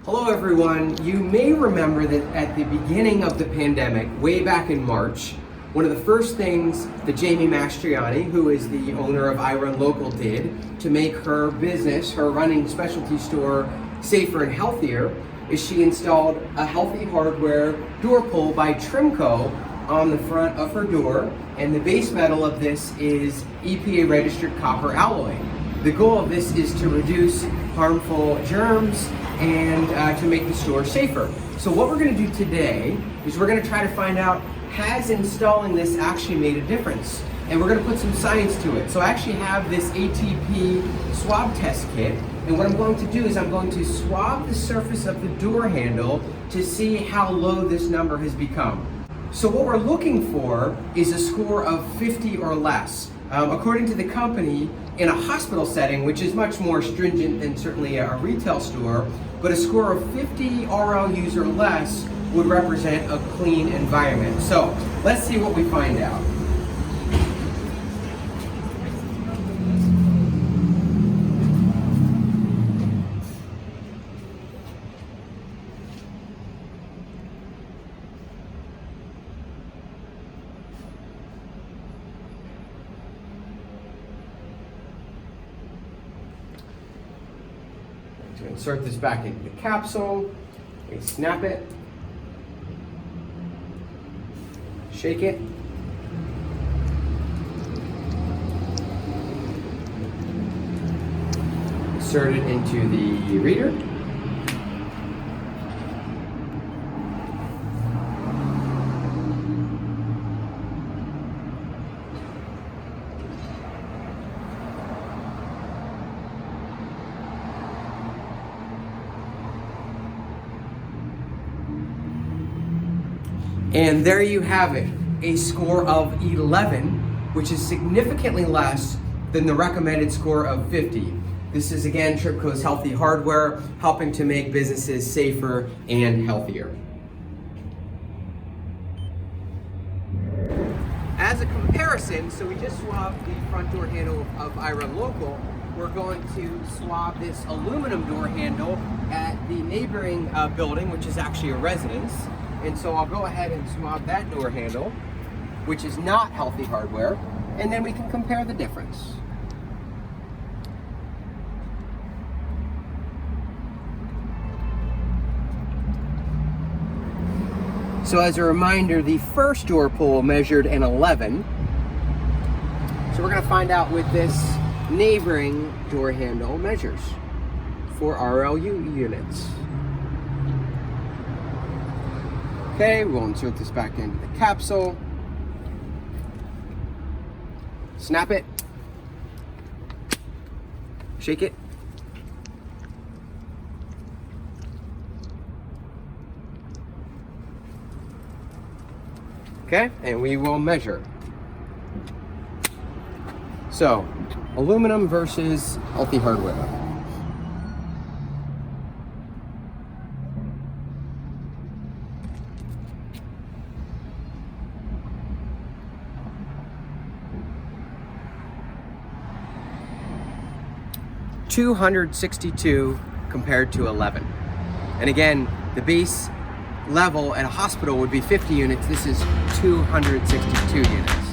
Hello everyone. You may remember that at the beginning of the pandemic, way back in March, one of the first things that Jamie Mastriani, who is the owner of I Run Local, did to make her business, her running specialty store, safer and healthier, is she installed a Healthy Hardware door pull by Trimco on the front of her door, and the base metal of this is EPA registered copper alloy. The goal of this is to reduce harmful germs and to make the store safer. So what we're going to do today is we're going to try to find out, has installing this actually made a difference? And we're going to put some science to it. So I actually have this ATP swab test kit, and what I'm going to do is I'm going to swab the surface of the door handle to see how low this number has become. So what we're looking for is a score of 50 or less. According to the company, in a hospital setting, which is much more stringent than certainly a retail store, but a score of 50 RLUs or less would represent a clean environment. So let's see what we find out. To insert this back into the capsule, we snap it, shake it, insert it into the reader, and there you have it, a score of 11, which is significantly less than the recommended score of 50. This is again Trimco's Healthy Hardware, helping to make businesses safer and healthier. As a comparison, so we just swabbed the front door handle of I Run Local. We're going to swab this aluminum door handle at the neighboring building, which is actually a residence. And so I'll go ahead and swab that door handle, which is not Healthy Hardware, and then we can compare the difference. So as a reminder, the first door pull measured an 11. So we're going to find out what this neighboring door handle measures for RLU units. Okay, we'll insert this back into the capsule, snap it, shake it, okay, and we will measure. So, aluminum versus Healthy Hardware. $262 compared to 11. And again, the base level at a hospital would be 50 units. This is 262 units.